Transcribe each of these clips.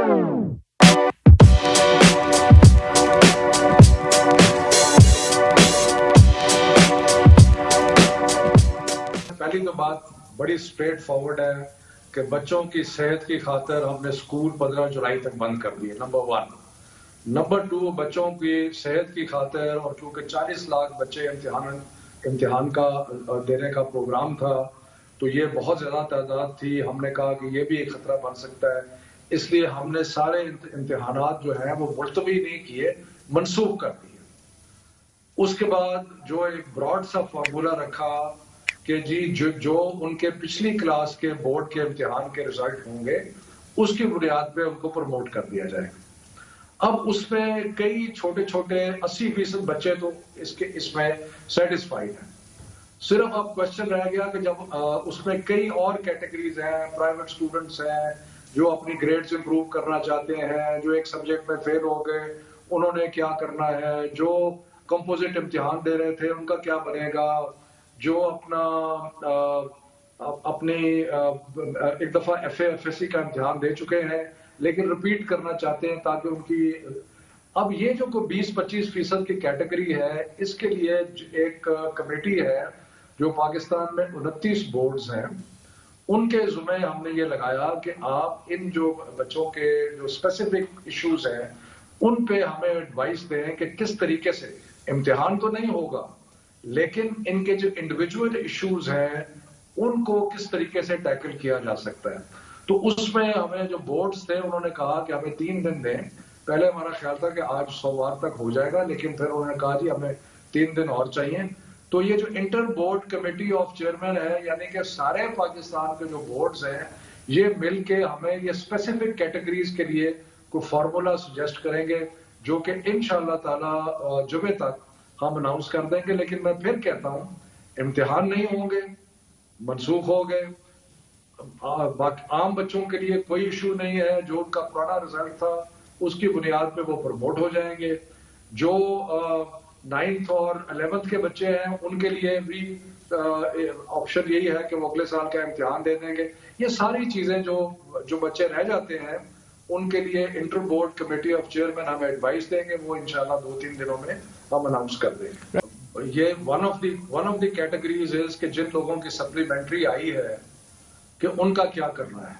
पहली तो बात बड़ी स्ट्रेट फॉरवर्ड है कि बच्चों की सेहत की खातिर हमने स्कूल 15 जुलाई तक बंद कर दिए, नंबर 1। नंबर 2, बच्चों की सेहत की खातिर, और क्योंकि 40 लाख बच्चे इम्तिहान का देने का प्रोग्राम था, तो ये बहुत ज़्यादा तादाद थी। हमने कहा कि ये भी एक खतरा बन सकता है, इसलिए हमने सारे इम्तिहानात जो हैं वो मुलतवी नहीं किए, मनसूख कर दिए। उसके बाद जो एक ब्रॉड सा फार्मूला रखा कि जी जो उनके पिछली क्लास के बोर्ड के इम्तिहान के रिजल्ट होंगे, उसकी बुनियाद पे उनको प्रमोट कर दिया जाएगा। अब उसमें कई छोटे छोटे 80% बच्चे तो इसमें सेटिस्फाइड हैं। सिर्फ अब क्वेश्चन रह गया कि जब उसमें कई और कैटेगरीज हैं, प्राइवेट स्टूडेंट्स हैं जो अपनी ग्रेड्स इंप्रूव करना चाहते हैं, जो एक सब्जेक्ट में फेल हो गए, उन्होंने क्या करना है, जो कंपोजिट इम्तिहान दे रहे थे उनका क्या बनेगा, जो अपनी एक दफा FA/FSC का इम्तिहान दे चुके हैं लेकिन रिपीट करना चाहते हैं ताकि उनकी, अब ये जो 20-25% की कैटेगरी है, इसके लिए एक कमेटी है जो पाकिस्तान में 29 बोर्ड्स हैं, उनके जुम्मे हमने ये लगाया कि आप इन जो बच्चों के जो स्पेसिफिक इश्यूज हैं उन पे हमें एडवाइस दें कि किस तरीके से, इम्तिहान तो नहीं होगा लेकिन इनके जो इंडिविजुअल इश्यूज हैं उनको किस तरीके से टैकल किया जा सकता है। तो उसमें हमें जो बोर्ड्स थे उन्होंने कहा कि हमें 3 दिन दें। पहले हमारा ख्याल था कि आज सोमवार तक हो जाएगा, लेकिन फिर उन्होंने कहा जी हमें 3 दिन और चाहिए। तो ये जो inter board committee of chairman है, यानी कि सारे पाकिस्तान के जो बोर्ड्स हैं, ये मिलके हमें ये स्पेसिफिक कैटेगरीज के लिए कोई फार्मूला सजेस्ट करेंगे जो कि इंशाअल्लाह ताला जुमे तक हम अनाउंस कर देंगे। लेकिन मैं फिर कहता हूं, इम्तिहान नहीं होंगे, मनसूख हो गए, आम बच्चों के लिए कोई इशू नहीं है, जो उनका पुराना रिजल्ट था उसकी बुनियाद पे वो प्रमोट हो जाएंगे। जो 9th और 11th के बच्चे हैं उनके लिए भी ऑप्शन यही है कि वो अगले साल का इम्तिहान दे देंगे। ये सारी चीजें जो बच्चे रह जाते हैं उनके लिए inter board committee of chairman हमें एडवाइस देंगे, वो इंशाल्लाह 2-3 दिनों में हम अनाउंस कर देंगे। ये वन ऑफ द कैटेगरीज है कि जिन लोगों की सप्लीमेंट्री आई है कि उनका क्या करना है।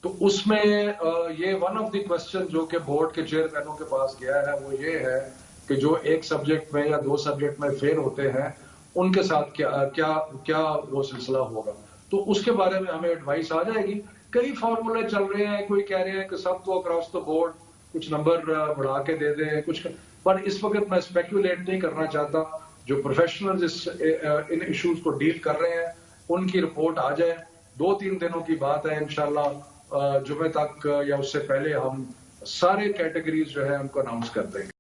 तो उसमें ये वन ऑफ द क्वेश्चन जो कि बोर्ड के चेयरमैनों के पास गया है वो ये है कि जो एक सब्जेक्ट में या 2 सब्जेक्ट में फेल होते हैं उनके साथ क्या वो सिलसिला होगा। तो उसके बारे में हमें एडवाइस आ जाएगी। कई फॉर्मूले चल रहे हैं, कोई कह रहे हैं कि सबको अक्रॉस द बोर्ड कुछ नंबर बढ़ा के दे दें कुछ, पर इस वक्त मैं स्पेक्यूलेट नहीं करना चाहता। जो प्रोफेशनल्स इन इश्यूज को डील कर रहे हैं उनकी रिपोर्ट आ जाए, 2-3 दिनों की बात है, इंशाल्लाह जुमे तक या उससे पहले हम सारे कैटेगरीज जो है उनको अनाउंस कर देंगे।